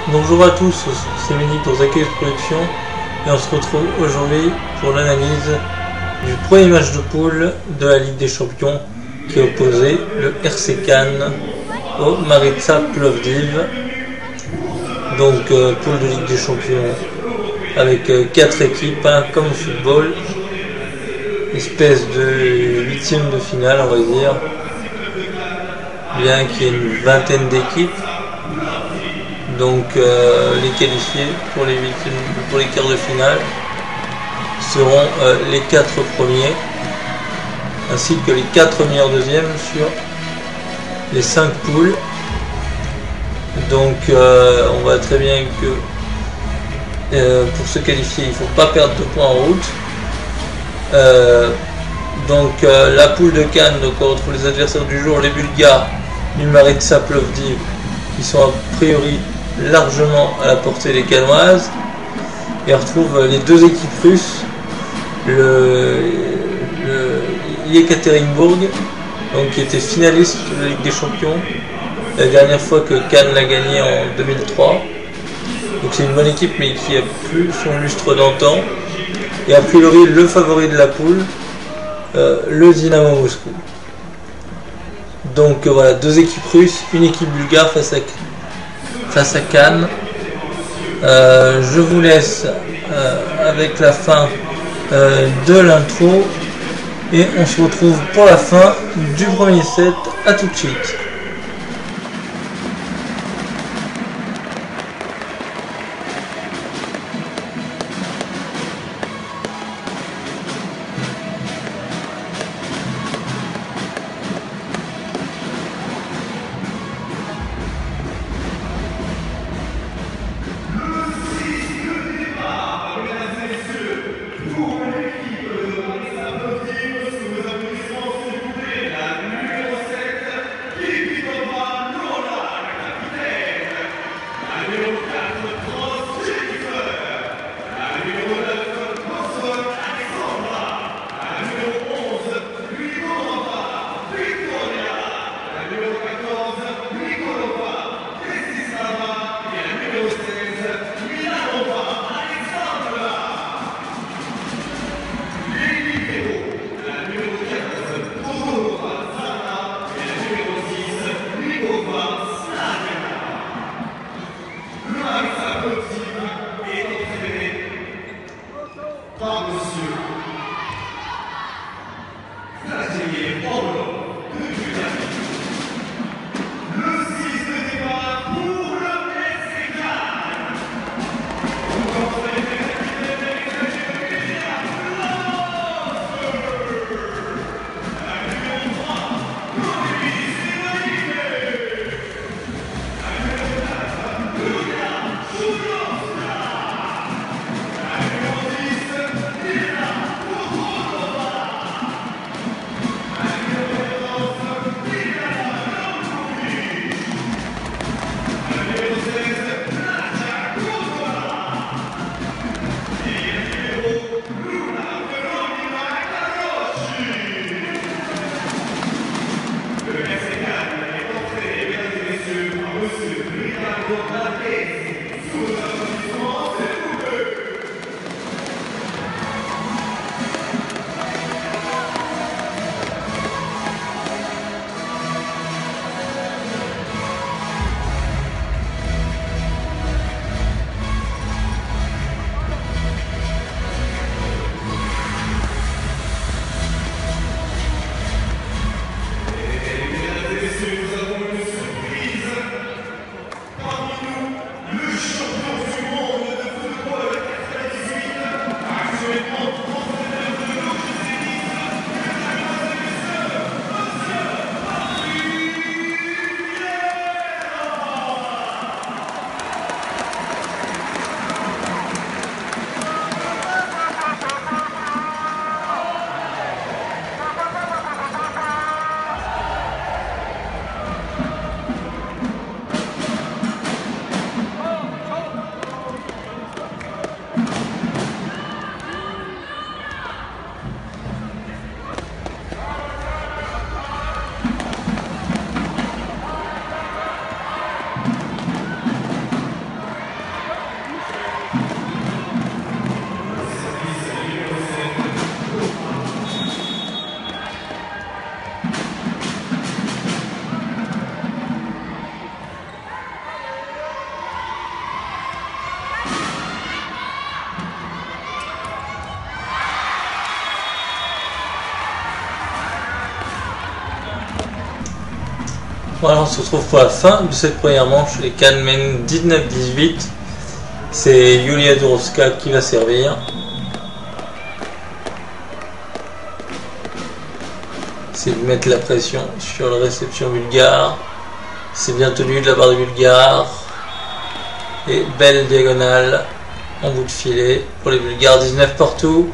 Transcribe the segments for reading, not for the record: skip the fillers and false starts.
Bonjour à tous, c'est Mehdi pour Zakeus Production et on se retrouve aujourd'hui pour l'analyse du premier match de poule de la Ligue des Champions qui opposait le RC Cannes au Maritsa Plovdiv. Donc poule de Ligue des Champions avec 4 équipes, comme au football, espèce de huitième de finale on va dire, bien qu'il y ait une vingtaine d'équipes. Donc les qualifiés pour les quarts de finale seront les 4 premiers, ainsi que les 4 meilleurs deuxièmes sur les 5 poules. Donc on voit très bien que pour se qualifier il ne faut pas perdre de points en route. La poule de Cannes, donc on retrouve les adversaires du jour, les Bulgares du Maritsa Plovdiv, qui sont a priori largement à la portée des Cannoises, et on retrouve les deux équipes russes, le Yekaterinbourg, donc qui était finaliste de la Ligue des Champions la dernière fois que Cannes l'a gagné en 2003. Donc c'est une bonne équipe mais qui a plus son lustre d'antan, et a priori le favori de la poule, le Dynamo Moscou. Donc voilà, deux équipes russes, une équipe bulgare face à Cannes. Je vous laisse avec la fin de l'intro et on se retrouve pour la fin du premier set. À tout de suite. Voilà, on se retrouve pour la fin de cette première manche. Les Cannes mènent 19-18. C'est Yulia Durovska qui va servir. C'est de mettre la pression sur la réception bulgare. C'est bien tenu de la part des Bulgares. Et belle diagonale en bout de filet pour les Bulgares. 19 partout.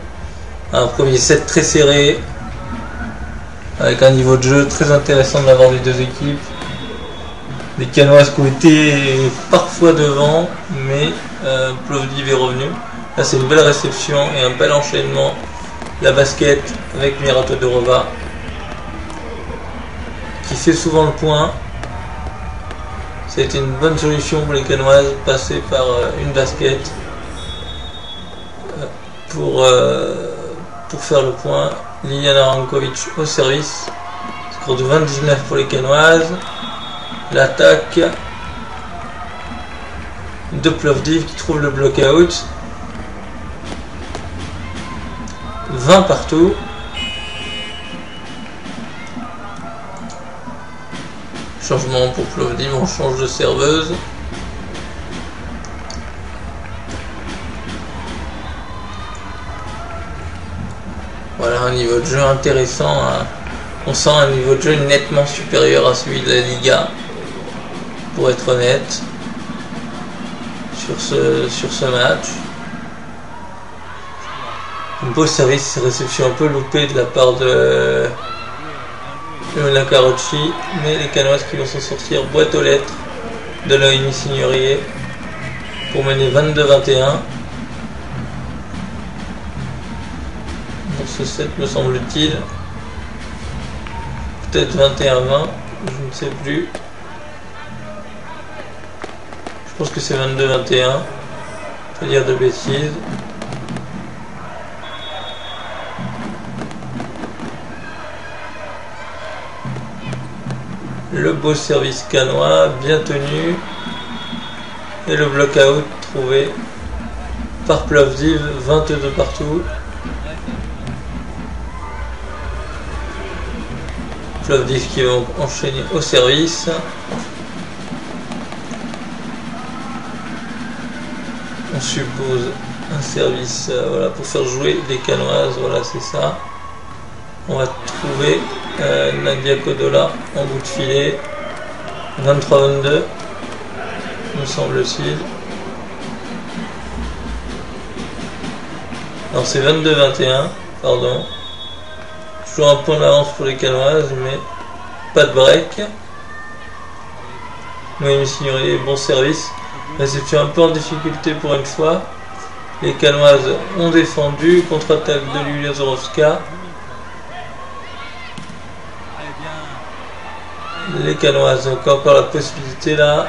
Un premier set très serré, avec un niveau de jeu très intéressant de la part des deux équipes. Les Canoises qui ont été parfois devant, mais Plovdiv est revenu. Là c'est une belle réception et un bel enchaînement. La basket avec Mira Todorova qui fait souvent le point. Ça a été une bonne solution pour les Canoises, passer par une basket pour faire le point. Liliana Rankovic au service. Score de 20-19 pour les Canoises. L'attaque de Plovdiv qui trouve le block-out. 20 partout. Changement pour Plovdiv, on change de serveuse. Voilà un niveau de jeu intéressant. Hein. On sent un niveau de jeu nettement supérieur à celui de la Liga. Pour être honnête. Sur ce match. Un beau service, réception un peu loupée de la part de la Carocci, mais les Canoises qui vont s'en sortir boîte aux lettres de Loïmi Signorier pour mener 22-21 dans ce set, me semble-t-il. Peut-être 21-20, je ne sais plus. Je pense que c'est 22-21, pas dire de bêtises. Le beau service canois, bien tenu. Et le block-out trouvé par Plovdiv, 22 partout. Plovdiv qui va enchaîner au service. On suppose un service voilà, pour faire jouer les Canoises, voilà c'est ça. On va trouver Nadia Kodola en bout de filet. 23-22, me semble-t-il. Alors c'est 22-21, pardon. Toujours un point d'avance pour les Canoises, mais pas de break. Noémie Signorier, bon service. Réception un peu en difficulté pour une fois. Les Canoises ont défendu. Contre-attaque de Yulia Durovska. Les Canoises ont encore la possibilité là.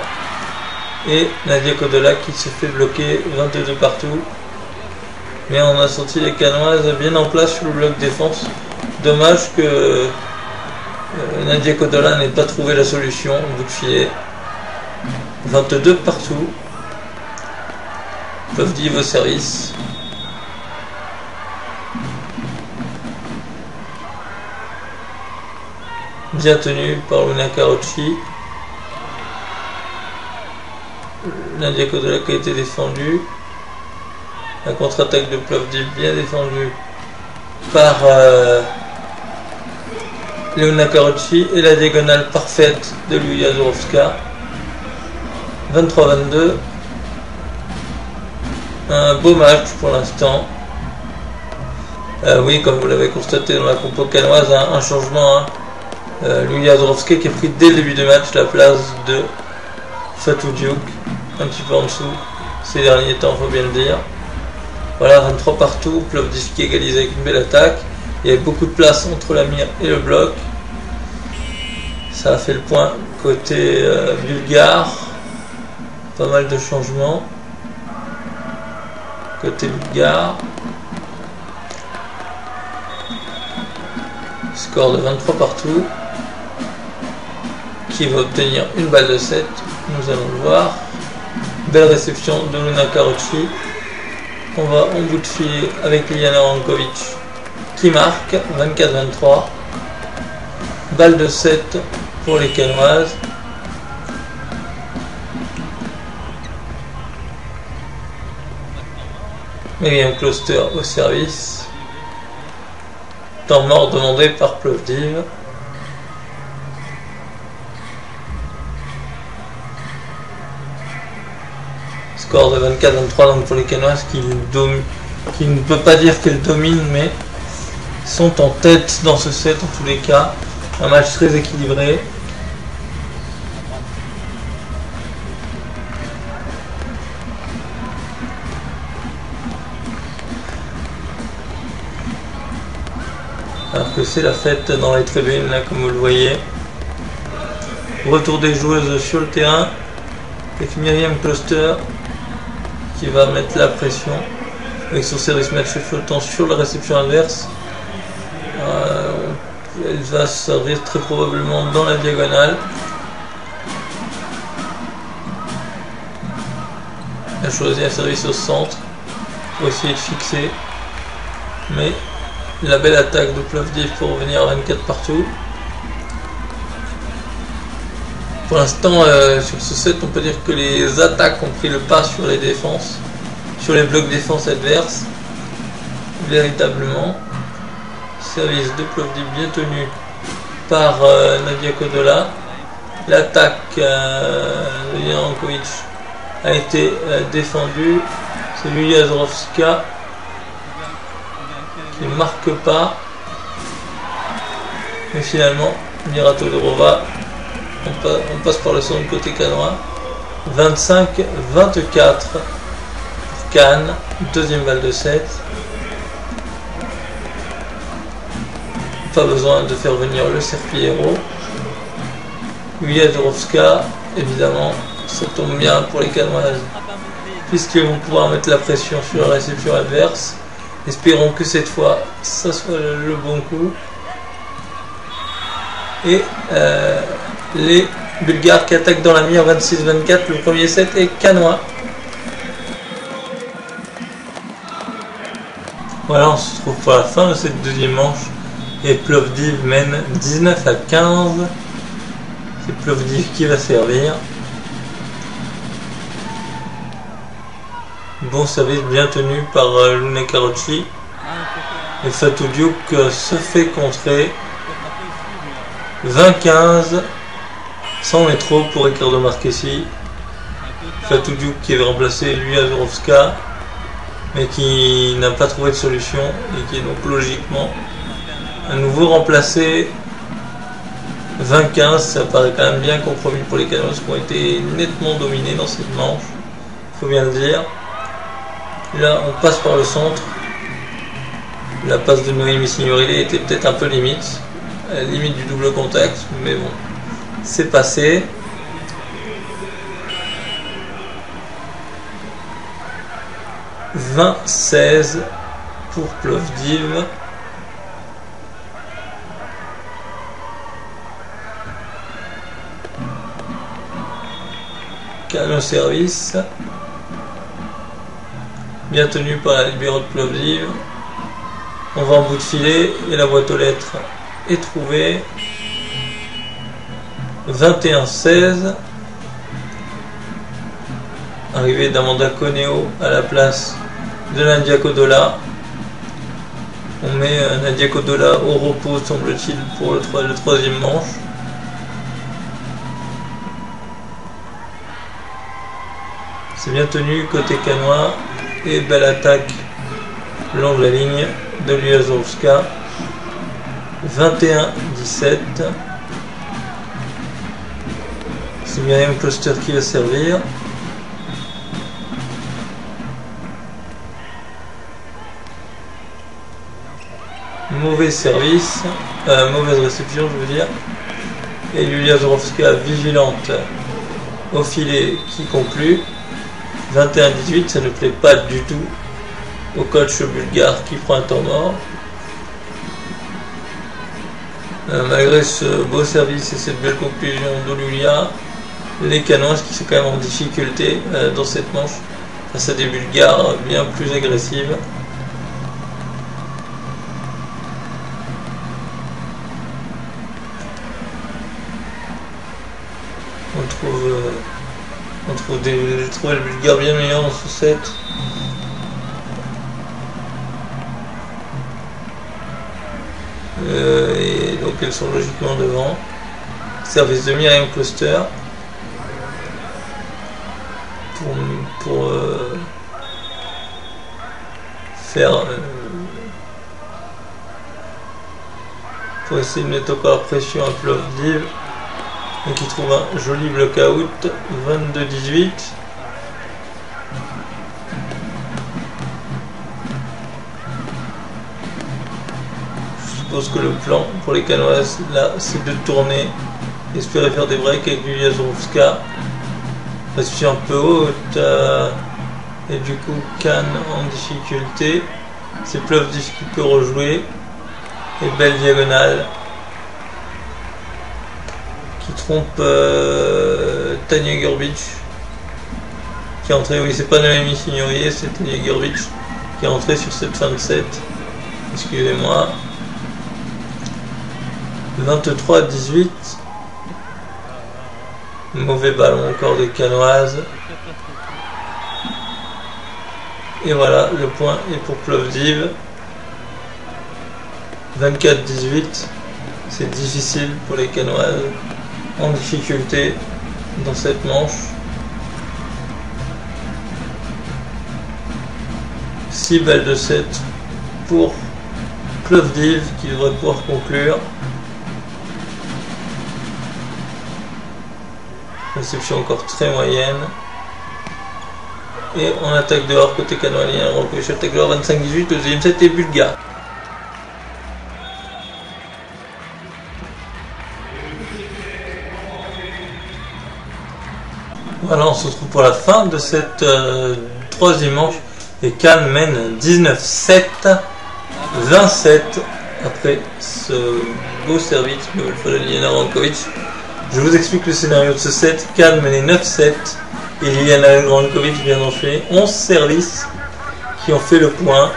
Et Nadia Kodola qui se fait bloquer 22 partout. Mais on a senti les Canoises bien en place sur le bloc défense. Dommage que Nadia Kodola n'ait pas trouvé la solution au bout de filet. 22 partout. Plovdiv au service. Bien tenu par Luna Carocci. Nadia Kodola qui a été défendue. La contre-attaque de Plovdiv bien défendue par Luna Carocci. Et la diagonale parfaite de Yulia Durovska. 23-22. Un beau match pour l'instant. Oui, comme vous l'avez constaté dans la compo canoise, un changement. Hein. Yulia Durovska qui a pris dès le début du match la place de Fatou Diouk, un petit peu en dessous ces derniers temps, faut bien le dire. Voilà, 23 partout, Plovdiv qui égalise avec une belle attaque. Il y avait beaucoup de place entre la mire et le bloc. Ça a fait le point côté bulgare. Pas mal de changements côté bulgare. Score de 23 partout. Qui va obtenir une balle de 7. Nous allons le voir. Belle réception de Luna Carocci. On va en bout de filet avec Liliana Rankovic qui marque 24-23. Balle de 7 pour les Canoises. Miriam Cluster au service. Temps mort demandé par Plovdiv. Score de 24-23 donc pour les Canoises qui ne peut pas dire qu'elles dominent, mais sont en tête dans ce set en tous les cas. Un match très équilibré. Alors que c'est la fête dans les tribunes, là, comme vous le voyez. Retour des joueuses sur le terrain avec Miriam Cluster qui va mettre la pression avec son service match flottant sur la réception adverse. Elle va servir très probablement dans la diagonale. Elle a choisi un service au centre pour essayer de fixer, mais la belle attaque de Plovdiv pour revenir à 24 partout. Pour l'instant, sur ce set, on peut dire que les attaques ont pris le pas sur les défenses, sur les blocs défense adverses, véritablement. Service de Plovdiv bien tenu par Nadia Kodola. L'attaque de Jankovic a été défendue. C'est Yulia Zorovska qui ne marque pas. Mais finalement, Mira Todorova, on passe par le centre côté canois. 25-24 pour Cannes, deuxième balle de 7. Pas besoin de faire venir le Serpillero. Yulia Zorovska, évidemment, ça tombe bien pour les Canoises, puisqu'ils vont pouvoir mettre la pression sur la réception adverse. Espérons que cette fois, ça soit le bon coup. Et les Bulgares qui attaquent dans la mire 26-24, le premier set est canois. Voilà, on se trouve pour la fin de cette deuxième manche. Et Plovdiv mène 19-15. C'est Plovdiv qui va servir. Bon service bien tenu par Luna Carocci. Et Fatou Diouk se fait contrer. 20-15. C'en est trop pour Ricardo Marchesi. Fatou Diouk qui avait remplacé Yulia Zorovska, mais qui n'a pas trouvé de solution et qui est donc logiquement à nouveau remplacé. 20-15, ça paraît quand même bien compromis pour les Canoises qui ont été nettement dominés dans cette manche, il faut bien le dire. Là on passe par le centre. La passe de Noémie Signorile était peut-être un peu limite, à la limite du double contact, mais bon, c'est passé. « 20-16 pour Plovdiv. Canon service. Bien tenu par la libéro de Plovdiv. On va en bout de filet et la boîte aux lettres est trouvée. 21-16. Arrivée d'Amanda Coneo à la place de Nadia Kodola. On met Nadia Kodola au repos, semble-t-il, pour le troisième manche. C'est bien tenu côté canois. Et belle attaque le long de la ligne de Yulia Zorovska. 21-17. C'est Miriam Cluster qui va servir. Mauvais service, mauvaise réception je veux dire. Et Yulia Zorovska vigilante au filet qui conclut. 21-18, ça ne plaît pas du tout au coach bulgare qui prend un temps mort. Malgré ce beau service et cette belle conclusion d'Olulia, les Canoises qui sont quand même en difficulté dans cette manche face à des Bulgares bien plus agressives. On trouve le Bulgare bien meilleur dans ce set. 21-18 Et donc elles sont logiquement devant. Service de Miriam Cluster pour faire pour essayer de mettre encore la pression à Plovdiv, et qui trouve un joli block-out 22-18. Je suppose que le plan pour les Canoises là, c'est de tourner, espérer faire des breaks avec Julia Zorowska. Pression un peu haute et du coup Khan en difficulté. C'est Plovdiv qui peut rejouer. Et belle diagonale qui trompe Tania Gurbic qui est entrée. Oui, c'est pas Noémie Signorier, c'est Tania Gurbic qui est entrée sur cette fin de set. Excusez-moi. 23-18. Mauvais ballon encore des Canoises. Et voilà, le point est pour Plovdiv. 24-18. C'est difficile pour les Canoises. En difficulté dans cette manche. 6 balles de 7 pour Plovdiv qui devrait pouvoir conclure. Réception encore très moyenne. Et on attaque dehors côté canadien. Rankovic attaque dehors 25-18. Le deuxième set est bulgare. Voilà, on se retrouve pour la fin de cette troisième manche. Et Khan mène 19-7, 27 après ce beau service de Liliana Rankovic. Je vous explique le scénario de ce set. Khan menait 9-7 et Liliana Rankovic vient d'enchaîner 11 services qui ont fait le point.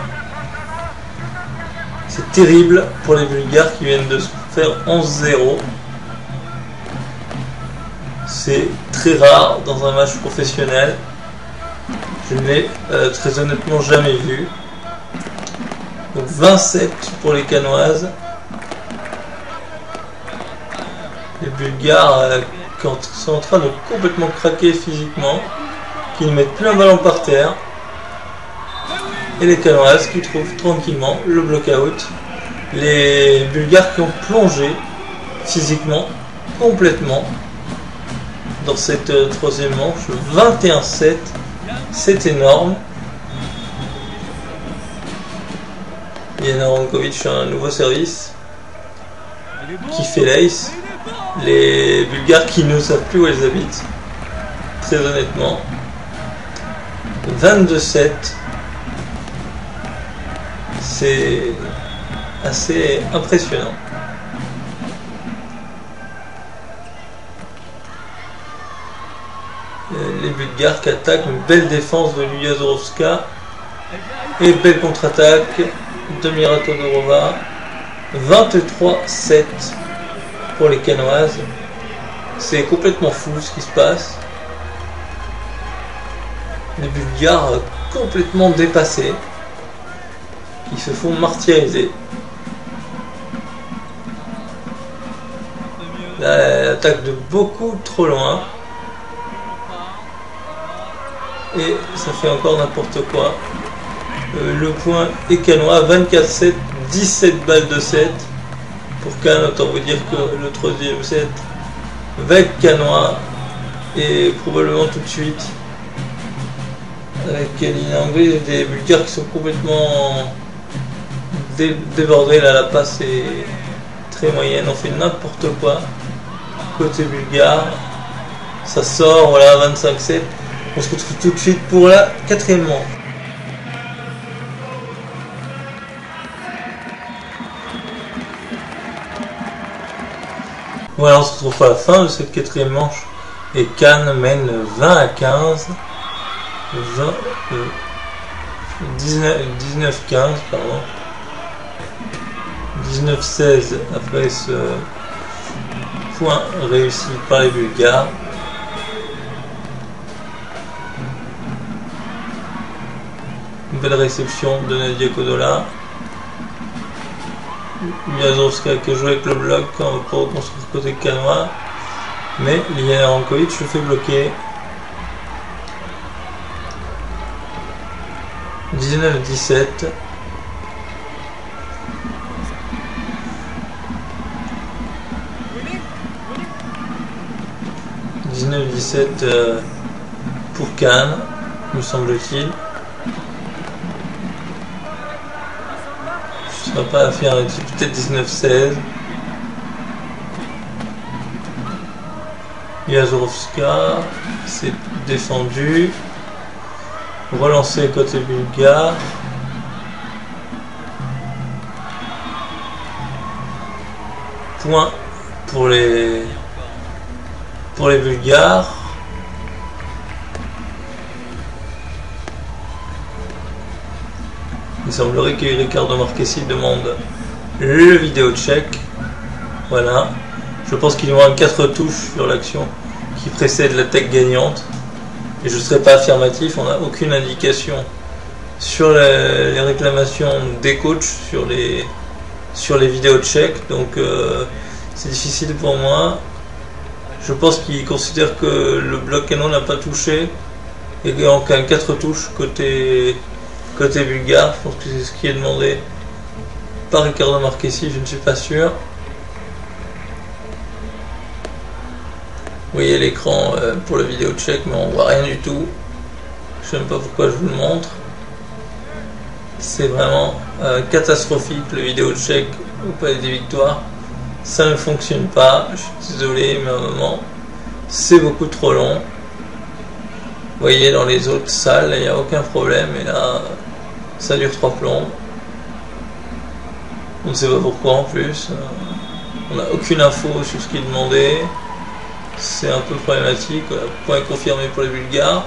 C'est terrible pour les Bulgares qui viennent de se faire 11-0. C'est très rare dans un match professionnel. Je ne l'ai très honnêtement jamais vu. Donc 27 pour les Canoises. Les Bulgares sont en train de complètement craquer physiquement, qui ne mettent plus un ballon par terre. Et les Canoises qui trouvent tranquillement le block-out. Les Bulgares qui ont plongé physiquement complètement dans cette troisième manche. 21-7, c'est énorme. Liliana Rankovic a un nouveau service qui fait l'ace. Les Bulgares qui ne savent plus où elles habitent, très honnêtement. 22-7, c'est assez impressionnant. Les Bulgares qui attaquent, une belle défense de Julia Zorowska et belle contre-attaque de Mira Todorova. 23-7 pour les Canoises. C'est complètement fou ce qui se passe. Les Bulgares complètement dépassés, qui se font martyriser. Là, elle attaque de beaucoup trop loin. Et ça fait encore n'importe quoi. Le point est canois, 24-7, 17 balles de 7. Pour Khan, autant vous dire que le troisième set va être canois. Et probablement tout de suite, avec Lina Anglais, des Bulgares qui sont complètement débordés. Là, la passe est très moyenne. On fait n'importe quoi. Côté bulgare, ça sort, voilà, 25-7. On se retrouve tout de suite pour la quatrième manche. Voilà, on se retrouve à la fin de cette quatrième manche. Et Khan mène 20-15. 19-15, pardon. 19-16 après ce point réussi par les Bulgares. Une belle réception de Nadia Kodola. Yazowska qui joue avec le bloc quand on va pas reconstruire côté canois. Mais Liana Rankovic se fait bloquer. 19-17. 19-17 pour Cannes, me semble-t-il. Je ne serais pas affirmé, peut-être 19-16. Yazowska s'est défendu. Relancé côté bulgare. Point pour les Bulgares. Il semblerait que Ricardo Marchesi demande le vidéo check. Voilà. Je pense qu'il y aura 4 touches sur l'action qui précède l'attaque gagnante. Et je ne serai pas affirmatif, on n'a aucune indication sur les réclamations des coachs sur les vidéos check. Donc c'est difficile pour moi. Je pense qu'ils considèrent que le bloc canon n'a pas touché et qu'il y a 4 touches côté bulgare. Je pense que c'est ce qui est demandé par Ricardo Marchesi, je ne suis pas sûr. Vous voyez l'écran pour le vidéo check, mais on voit rien du tout. Je ne sais même pas pourquoi je vous le montre. C'est vraiment catastrophique le vidéo check au Palais des Victoires. Ça ne fonctionne pas. Je suis désolé, mais à un moment, c'est beaucoup trop long. Vous voyez, dans les autres salles, il n'y a aucun problème. Et là, ça dure 3 plombs. On ne sait pas pourquoi en plus. On n'a aucune info sur ce qui est demandé. C'est un peu problématique. Point confirmé pour les Bulgares.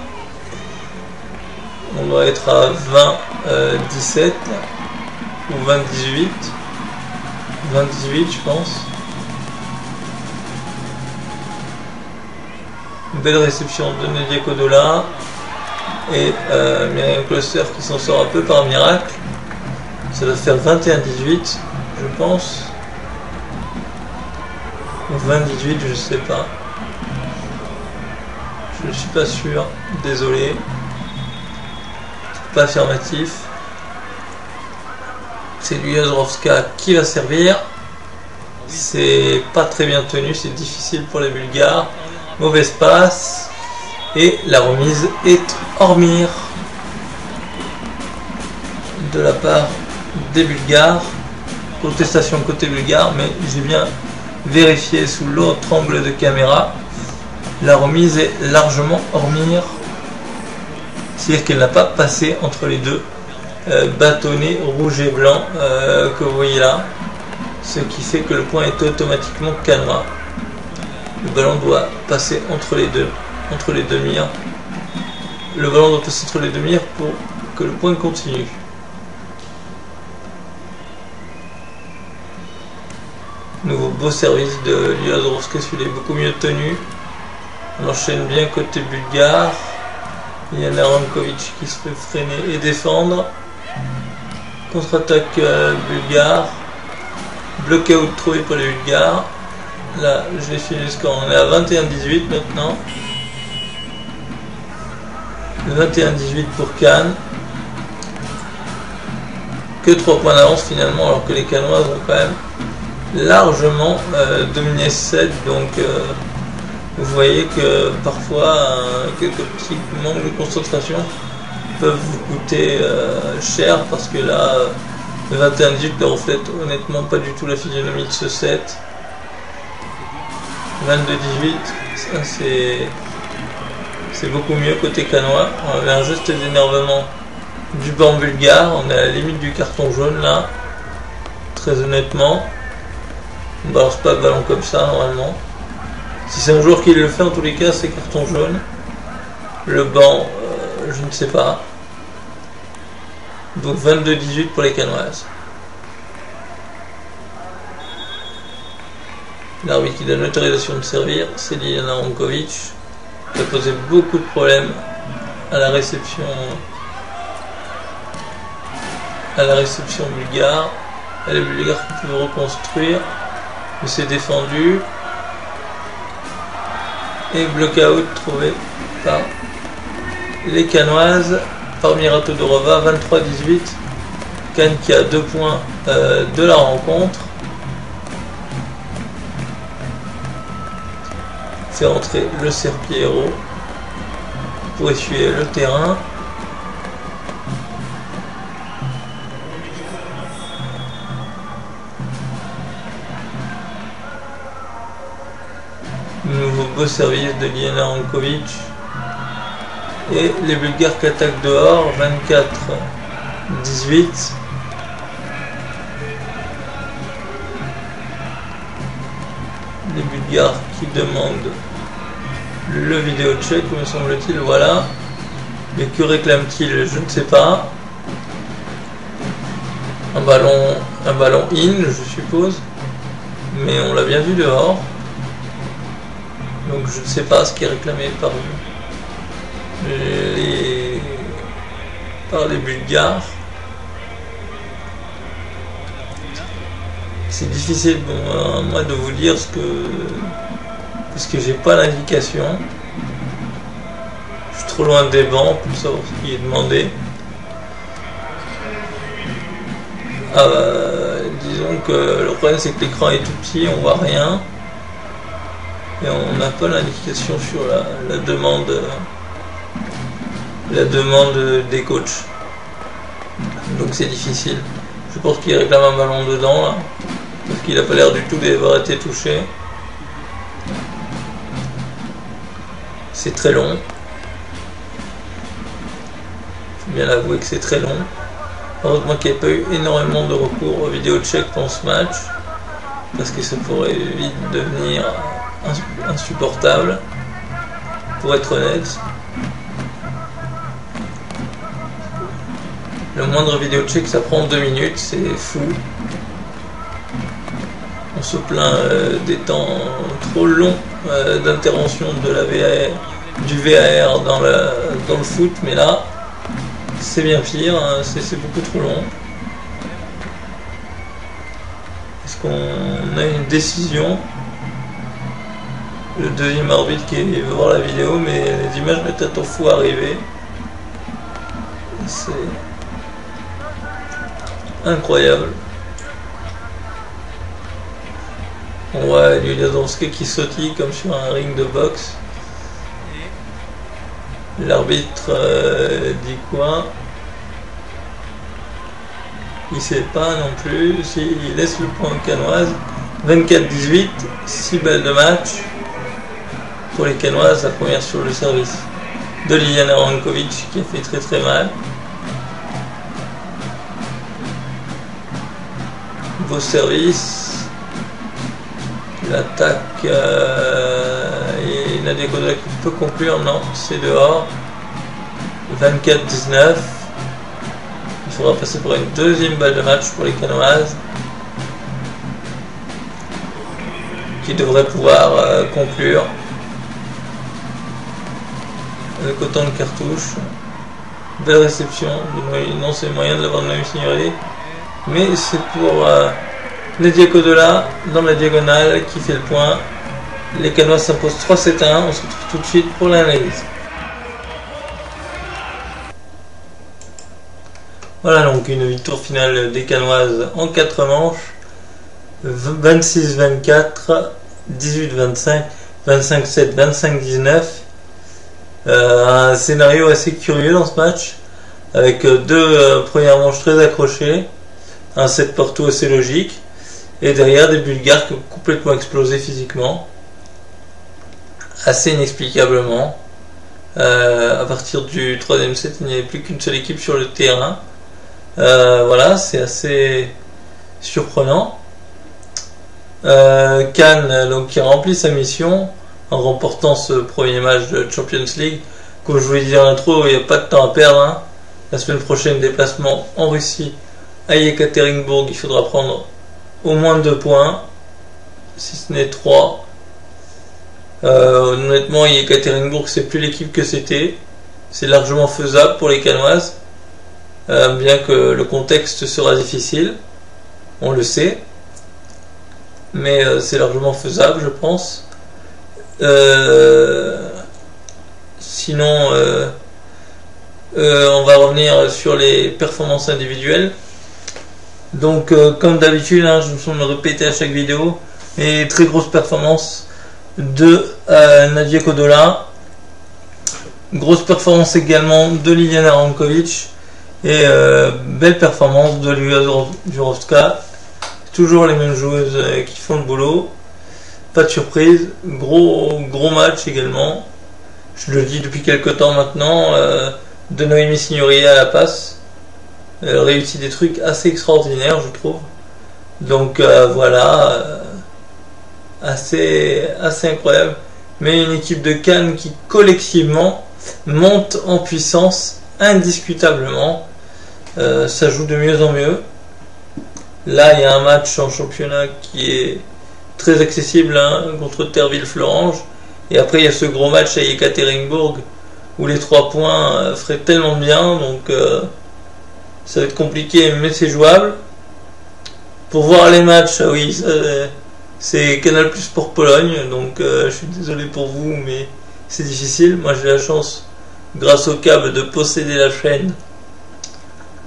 On doit être à 20-17 ou 20-18. 20-18 je pense. Une belle réception de Nadia Kodola et Myriam Kloster qui s'en sort un peu par miracle. Ça doit faire 21-18 je pense. Ou 20-18 je sais pas. Je ne suis pas sûr, désolé. Pas affirmatif. C'est Yazowska qui va servir. C'est pas très bien tenu, c'est difficile pour les Bulgares. Mauvaise passe. Et la remise est hors mire de la part des Bulgares. Contestation côté bulgare, mais j'ai bien vérifié sous l'autre angle de caméra. La remise est largement hors mire. C'est-à-dire qu'elle n'a pas passé entre les deux bâtonnets rouge et blanc que vous voyez là. Ce qui fait que le point est automatiquement canois. Le ballon doit passer entre les deux mires. Le ballon doit passer entre les deux mires pour que le point continue. Nouveau beau service de Yazowska, celui-là est beaucoup mieux tenu. On enchaîne bien côté bulgare. Liana Rankovic qui se fait freiner et défendre. Contre-attaque bulgare. Block-out trouvé pour les Bulgares. Là, je vais finir le score. On est à 21-18 maintenant. 21-18 pour Cannes. Que 3 points d'avance finalement, alors que les Canoises ont quand même largement dominé 7. Donc vous voyez que parfois quelques petits manques de concentration peuvent vous coûter cher, parce que là le 21-18 ne reflète honnêtement pas du tout la physionomie de ce set. 22-18, ça c'est beaucoup mieux côté canois. On avait un geste d'énervement du banc bulgare, on est à la limite du carton jaune là, très honnêtement. On ne balance pas le ballon comme ça normalement. Si c'est un joueur qui le fait, en tous les cas, c'est carton jaune. Le banc, je ne sais pas. Donc 22-18 pour les Canoises. L'arbitre qui donne l'autorisation de servir, c'est Liana Rankovic, qui a posé beaucoup de problèmes à la réception bulgare. Les Bulgares qui peuvent reconstruire, mais c'est défendu. Et block-out trouvé par les Canoises, par Miratodorova, 23-18. Cannes qui a 2 points de la rencontre. Fait entrer le Serpiero pour essuyer le terrain. Nouveau beau service de Liana Rankovic. Et les Bulgares qui attaquent dehors, 24-18. Les Bulgares qui demandent le vidéo check, me semble-t-il, voilà. Mais que réclame-t-il? Je ne sais pas. Un ballon in, je suppose. Mais on l'a bien vu dehors. Donc je ne sais pas ce qui est réclamé par les Bulgares. C'est difficile pour moi de vous dire parce que j'ai pas l'indication. Je suis trop loin des bancs pour savoir ce qui est demandé. Disons que le problème c'est que l'écran est tout petit, on voit rien. Et on n'a pas l'indication sur la demande des coachs. Donc c'est difficile. Je pense qu'il réclame un ballon dedans là. Parce qu'il n'a pas l'air du tout d'avoir été touché. C'est très long. Il faut bien avouer que c'est très long. Heureusement qu'il n'y a pas eu énormément de recours au vidéo check dans ce match. Parce que ça pourrait vite devenir insupportable. Pour être honnête. Le moindre vidéo check ça prend 2 minutes, c'est fou. On se plaint des temps trop longs d'intervention de la VAR, du VAR dans le foot, mais là c'est bien pire, hein, c'est beaucoup trop long. Est-ce qu'on a une décision? Le deuxième arbitre qui veut voir la vidéo, mais les images de tête au fou arriver. C'est incroyable. On voit Yulia Donske qui sautille comme sur un ring de boxe. L'arbitre dit quoi? Il sait pas non plus. Il laisse le point aux Canoises. 24-18, 6 balles de match. Pour les Canoises, la première sur le service de Liliana Rankovic qui a fait très très mal. Beau service. L'attaque et Nadia Kodak peut conclure, non, c'est dehors. 24-19. Il faudra passer pour une deuxième balle de match pour les Canoises qui devrait pouvoir conclure avec autant de cartouches. Belle réception, non c'est moyen de l'avoir de même signaler, mais c'est pour Nadia Kodola dans la diagonale qui fait le point. Les Canoises s'imposent 3-7-1, on se retrouve tout de suite pour l'analyse. Voilà donc une victoire finale des Canoises en 4 manches. 26-24, 18-25, 25-7, 25-19. Un scénario assez curieux dans ce match, avec 2 premières manches très accrochées, un set partout assez logique, et derrière des Bulgares qui ont complètement explosé physiquement, assez inexplicablement. À partir du 3e set, il n'y avait plus qu'une seule équipe sur le terrain. Voilà, c'est assez surprenant. Cannes donc, qui remplit sa mission en remportant ce premier match de Champions League. Comme je vous l'ai dit en intro, il n'y a pas de temps à perdre, hein. La semaine prochaine, déplacement en Russie à Yekaterinbourg. Il faudra prendre au moins 2 points, si ce n'est 3. Honnêtement, Yekaterinbourg, c'est plus l'équipe que c'était. C'est largement faisable pour les Canoises, bien que le contexte sera difficile. on le sait. Mais c'est largement faisable, je pense. Sinon, on va revenir sur les performances individuelles. Donc, comme d'habitude, hein, je me sens de me répéter à chaque vidéo, les très grosses performances de Nadia Kodola. Grosse performance également de Liliana Rankovic. Et belle performance de Lilia Jurovska. Toujours les mêmes joueuses qui font le boulot. Pas de surprise. Gros match également. Je le dis depuis quelques temps maintenant. De Noémie Signoria à la passe. Elle réussit des trucs assez extraordinaires, je trouve. Donc voilà. Assez incroyable. Mais une équipe de Cannes qui collectivement monte en puissance indiscutablement. Ça joue de mieux en mieux. Là, il y a un match en championnat qui est très accessible, hein, contre Terville-Florange. Et après, il y a ce gros match à Yekaterinbourg où les 3 points feraient tellement bien. Donc, ça va être compliqué, mais c'est jouable. Pour voir les matchs, oui, c'est Canal Plus pour Pologne. Donc, je suis désolé pour vous, mais c'est difficile. Moi, j'ai la chance, grâce au câble, de posséder la chaîne.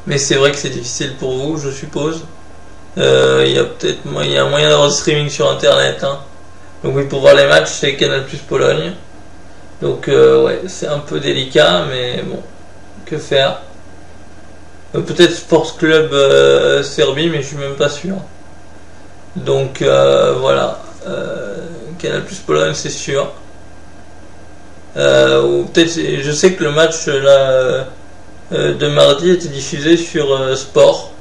Mais c'est vrai que c'est difficile pour vous, je suppose. Il y a un moyen d'avoir du streaming sur internet, hein. Donc oui, pour voir les matchs, c'est Canal Plus Pologne. Donc ouais, c'est un peu délicat, mais bon, que faire. Peut-être Sports Club Serbie, mais je suis même pas sûr. Donc voilà, Canal Plus Pologne, c'est sûr. Ou peut-être, je sais que le match là de mardi était diffusé sur Sport,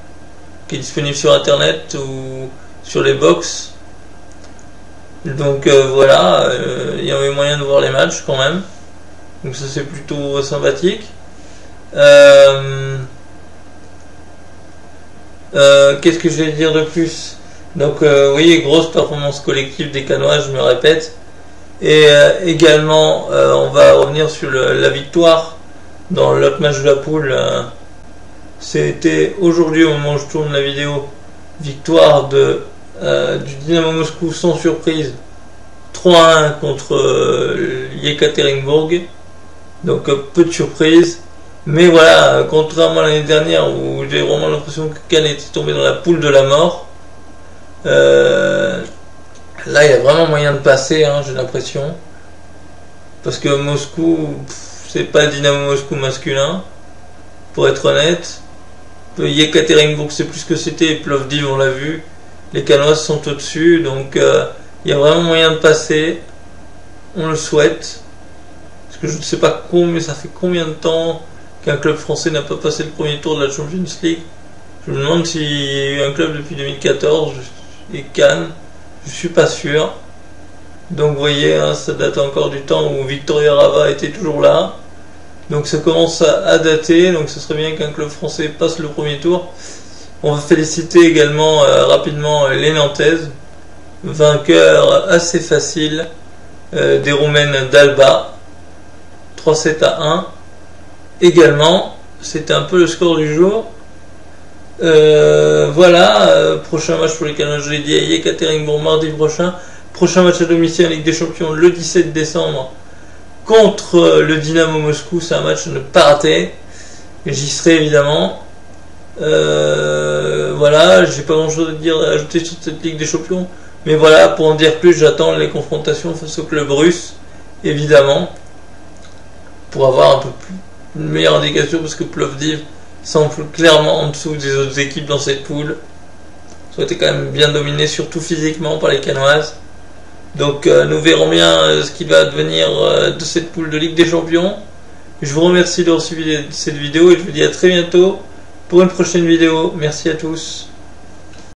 qui est disponible sur internet ou sur les box. Donc voilà, il y avait moyen de voir les matchs quand même. Donc ça, c'est plutôt sympathique. Qu'est-ce que je vais dire de plus? Donc oui, grosse performance collective des Cannois, je me répète. Et également, on va revenir sur la victoire dans l'autre match de la poule. C'était aujourd'hui, au moment où je tourne la vidéo, victoire du Dynamo Moscou sans surprise, 3-1 contre Yekaterinbourg. Donc peu de surprise. Mais voilà, contrairement à l'année dernière où j'ai vraiment l'impression que Cannes était tombé dans la poule de la mort, là il y a vraiment moyen de passer, hein, j'ai l'impression. Parce que Moscou, c'est pas le Dynamo Moscou masculin, pour être honnête. Yekaterinbourg, c'est plus ce que c'était. Plovdiv, on l'a vu. Les Cannoises sont au-dessus. Donc il y a vraiment moyen de passer. On le souhaite. Parce que je ne sais pas mais ça fait combien de temps qu'un club français n'a pas passé le premier tour de la Champions League. Je me demande s'il y a eu un club depuis 2014 et Cannes. Je suis pas sûr. Donc vous voyez, hein, ça date encore du temps où Victoria Rava était toujours là. Donc ça commence à dater. Donc ce serait bien qu'un club français passe le premier tour. On va féliciter également rapidement les Nantaises, vainqueurs assez faciles des Roumaines d'Alba, 3-7-1. Également, c'était un peu le score du jour. Voilà, prochain match pour les Canadiens, je l'ai dit, à Yekaterinbourg mardi prochain. Prochain match à domicile en Ligue des Champions le 17 décembre contre le Dynamo Moscou. C'est un match à ne pas rater. J'y serai évidemment. Voilà, j'ai pas grand chose à ajouter sur cette Ligue des Champions. Mais voilà, pour en dire plus, j'attends les confrontations face au club russe, évidemment, pour avoir un peu plus une meilleure indication, parce que Plovdiv semble clairement en dessous des autres équipes dans cette poule. Ça a été quand même bien dominé, surtout physiquement, par les Cannoises. Donc nous verrons bien ce qui va devenir de cette poule de Ligue des Champions. Je vous remercie d'avoir suivi cette vidéo et je vous dis à très bientôt pour une prochaine vidéo. Merci à tous.